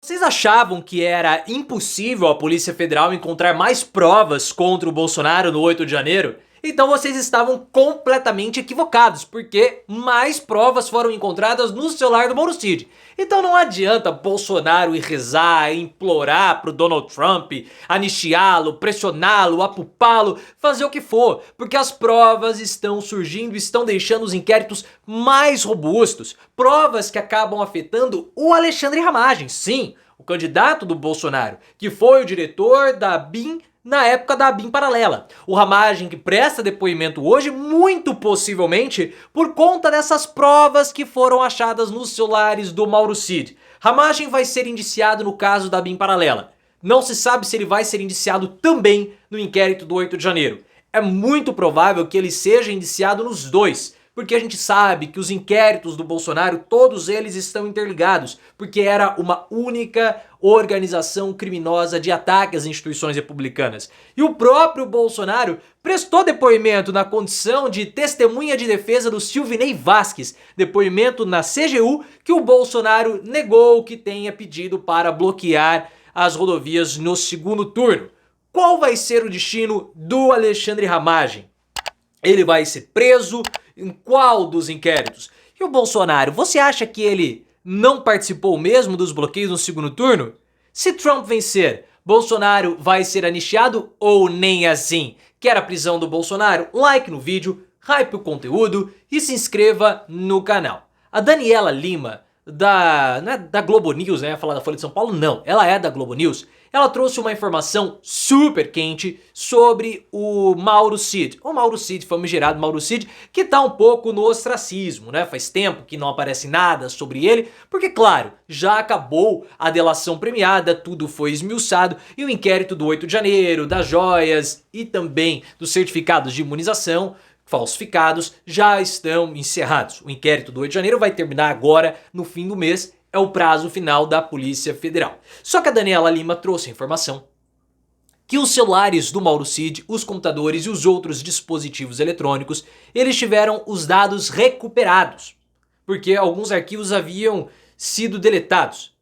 Vocês achavam que era impossível a Polícia Federal encontrar mais provas contra o Bolsonaro no 8 de janeiro? Então vocês estavam completamente equivocados, porque mais provas foram encontradas no celular do Mauro Cid. Então não adianta Bolsonaro ir rezar, implorar pro Donald Trump, anistiá-lo, pressioná-lo, apupá-lo, fazer o que for, porque as provas estão surgindo, estão deixando os inquéritos mais robustos. Provas que acabam afetando o Alexandre Ramagem, sim, o candidato do Bolsonaro, que foi o diretor da BIM na época da BIM paralela. O Ramagem que presta depoimento hoje, muito possivelmente por conta dessas provas que foram achadas nos celulares do Mauro Cid. Ramagem vai ser indiciado no caso da BIM paralela. Não se sabe se ele vai ser indiciado também no inquérito do 8 de janeiro. É muito provável que ele seja indiciado nos dois, porque a gente sabe que os inquéritos do Bolsonaro, todos eles estão interligados, porque era uma única organização criminosa de ataque às instituições republicanas. E o próprio Bolsonaro prestou depoimento na condição de testemunha de defesa do Silvinei Vasquez, depoimento na CGU que o Bolsonaro negou que tenha pedido para bloquear as rodovias no segundo turno. Qual vai ser o destino do Alexandre Ramagem? Ele vai ser preso em qual dos inquéritos? E o Bolsonaro, você acha que ele não participou mesmo dos bloqueios no segundo turno? Se Trump vencer, Bolsonaro vai ser anistiado ou nem assim? Quer a prisão do Bolsonaro? Like no vídeo, hype o conteúdo e se inscreva no canal. A Daniela Lima, não é da Globo News, né? Falar da Folha de São Paulo, não. Ela é da Globo News. Ela trouxe uma informação super quente sobre o Mauro Cid. O Mauro Cid, famigerado Mauro Cid, que tá um pouco no ostracismo, né? Faz tempo que não aparece nada sobre ele, porque claro, já acabou a delação premiada, tudo foi esmiuçado e o inquérito do 8 de janeiro, das joias e também dos certificados de imunização falsificados já estão encerrados. O inquérito do 8 de janeiro vai terminar agora no fim do mês. É o prazo final da Polícia Federal. Só que a Daniela Lima trouxe a informação que os celulares do Mauro Cid, os computadores e os outros dispositivos eletrônicos, eles tiveram os dados recuperados, porque alguns arquivos haviam sido deletados.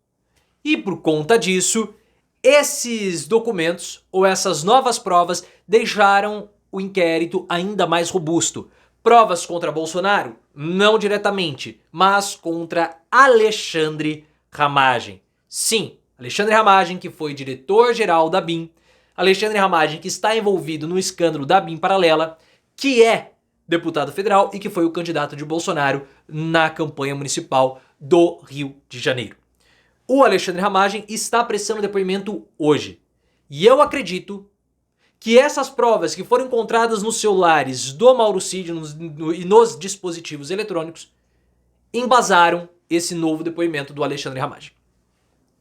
E por conta disso, esses documentos ou essas novas provas deixaram o inquérito ainda mais robusto. Provas contra Bolsonaro? Não diretamente, mas contra Alexandre Ramagem. Sim, Alexandre Ramagem, que foi diretor-geral da BIM, Alexandre Ramagem, que está envolvido no escândalo da BIM paralela, que é deputado federal e que foi o candidato de Bolsonaro na campanha municipal do Rio de Janeiro. O Alexandre Ramagem está prestando depoimento hoje. E eu acredito que essas provas que foram encontradas nos celulares do Mauro Cid e nos dispositivos eletrônicos embasaram esse novo depoimento do Alexandre Ramagem.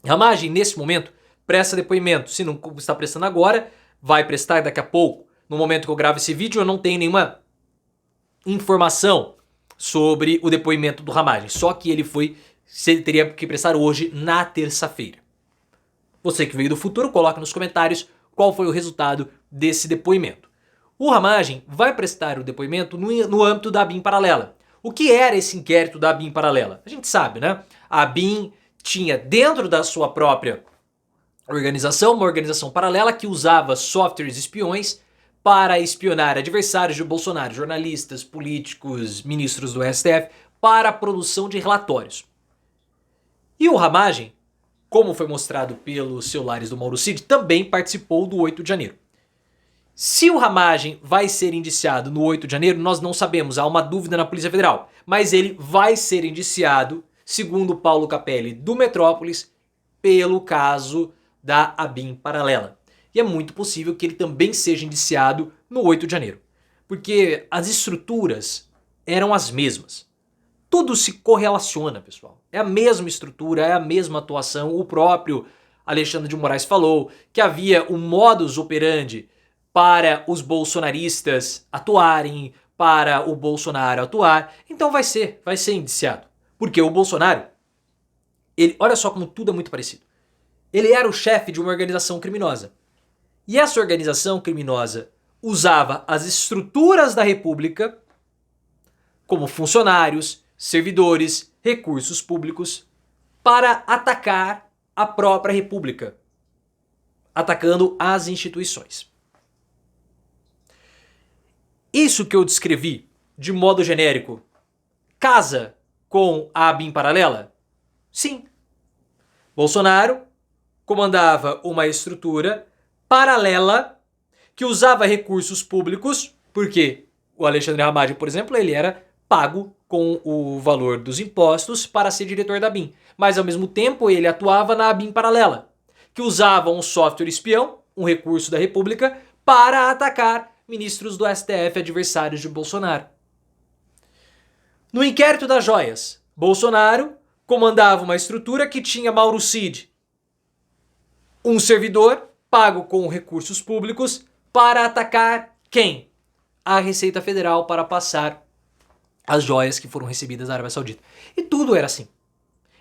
Ramagem, nesse momento, presta depoimento. Se não está prestando agora, vai prestar daqui a pouco. No momento que eu gravo esse vídeo, eu não tenho nenhuma informação sobre o depoimento do Ramagem. Só que ele teria que prestar hoje, na terça-feira. Você que veio do futuro, coloca nos comentários qual foi o resultado desse depoimento. O Ramagem vai prestar o depoimento no âmbito da BIM paralela. O que era esse inquérito da BIM paralela? A gente sabe, né? A BIM tinha dentro da sua própria organização, uma organização paralela que usava softwares espiões para espionar adversários de Bolsonaro, jornalistas, políticos, ministros do STF, para a produção de relatórios. E o Ramagem, como foi mostrado pelos celulares do Mauro Cid, também participou do 8 de janeiro. Se o Ramagem vai ser indiciado no 8 de janeiro, nós não sabemos, há uma dúvida na Polícia Federal. Mas ele vai ser indiciado, segundo Paulo Capelli, do Metrópolis, pelo caso da ABIN paralela. E é muito possível que ele também seja indiciado no 8 de janeiro. Porque as estruturas eram as mesmas. Tudo se correlaciona, pessoal. É a mesma estrutura, é a mesma atuação. O próprio Alexandre de Moraes falou que havia um modus operandi para os bolsonaristas atuarem, para o Bolsonaro atuar. Então vai ser indiciado. Porque o Bolsonaro, olha só como tudo é muito parecido. Ele era o chefe de uma organização criminosa. E essa organização criminosa usava as estruturas da República como funcionários, servidores, recursos públicos para atacar a própria República, atacando as instituições. Isso que eu descrevi de modo genérico casa com a ABIN paralela? Sim. Bolsonaro comandava uma estrutura paralela que usava recursos públicos, porque o Alexandre Ramagem, por exemplo, ele era pago com o valor dos impostos para ser diretor da ABIN. Mas ao mesmo tempo ele atuava na ABIN paralela, que usava um software espião, um recurso da República, para atacar ministros do STF adversários de Bolsonaro. No inquérito das joias, Bolsonaro comandava uma estrutura que tinha Mauro Cid, um servidor pago com recursos públicos para atacar quem? A Receita Federal, para passar as joias que foram recebidas da Arábia Saudita. E tudo era assim.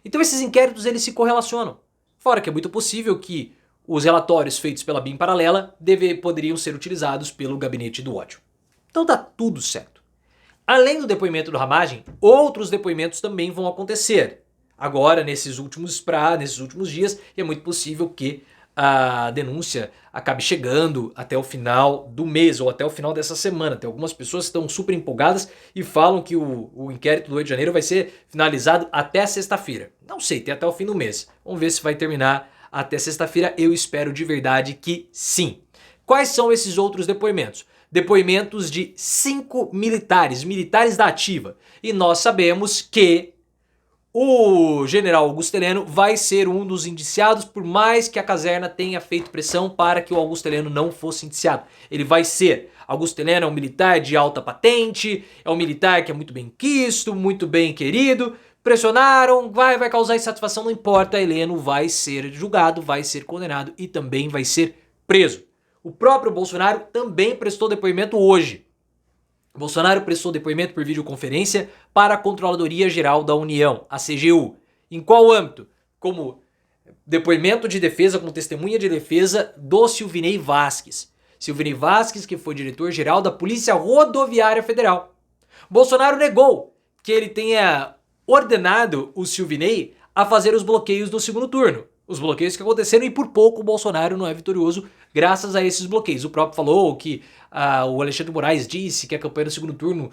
Então esses inquéritos eles se correlacionam. Fora que é muito possível que os relatórios feitos pela BIM paralela poderiam ser utilizados pelo gabinete do ódio. Então tá tudo certo. Além do depoimento do Ramagem, outros depoimentos também vão acontecer. Agora, nesses últimos dias, e é muito possível que a denúncia acabe chegando até o final do mês ou até o final dessa semana. Tem algumas pessoas que estão super empolgadas e falam que o inquérito do 8 de janeiro vai ser finalizado até sexta-feira. Não sei, tem até o fim do mês. Vamos ver se vai terminar até sexta-feira. Eu espero de verdade que sim. Quais são esses outros depoimentos? Depoimentos de 5 militares da ativa. E nós sabemos que o general Augusto Heleno vai ser um dos indiciados, por mais que a caserna tenha feito pressão para que o Augusto Heleno não fosse indiciado. Ele vai ser. Augusto Heleno é um militar de alta patente, é um militar que é muito bem quisto, muito bem querido. Pressionaram, vai causar insatisfação, não importa. Heleno vai ser julgado, vai ser condenado e também vai ser preso. O próprio Bolsonaro também prestou depoimento hoje. Bolsonaro prestou depoimento por videoconferência para a Controladoria Geral da União, a CGU. Em qual âmbito? Como depoimento de defesa, como testemunha de defesa do Silvinei Vasquez. Silvinei Vasquez, que foi diretor-geral da Polícia Rodoviária Federal. Bolsonaro negou que ele tenha ordenado o Silvinei a fazer os bloqueios do segundo turno. Os bloqueios que aconteceram e por pouco o Bolsonaro não é vitorioso graças a esses bloqueios. O próprio falou que o Alexandre de Moraes disse que a campanha do segundo turno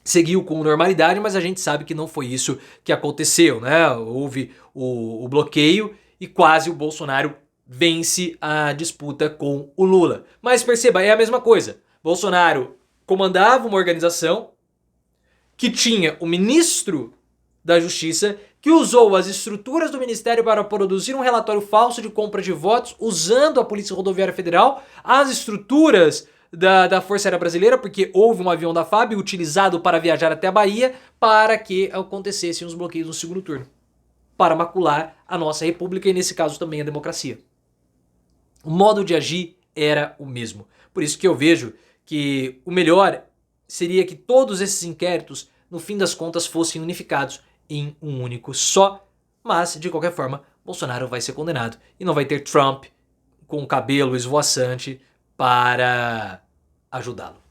seguiu com normalidade, mas a gente sabe que não foi isso que aconteceu, né? Houve o bloqueio e quase o Bolsonaro vence a disputa com o Lula. Mas perceba, é a mesma coisa. Bolsonaro comandava uma organização que tinha o ministro da Justiça que usou as estruturas do Ministério para produzir um relatório falso de compra de votos usando a Polícia Rodoviária Federal, as estruturas da Força Aérea Brasileira, porque houve um avião da FAB utilizado para viajar até a Bahia para que acontecessem os bloqueios no segundo turno, para macular a nossa república e nesse caso também a democracia. O modo de agir era o mesmo. Por isso que eu vejo que o melhor seria que todos esses inquéritos, no fim das contas, fossem unificados em um único só, mas de qualquer forma Bolsonaro vai ser condenado e não vai ter Trump com o cabelo esvoaçante para ajudá-lo.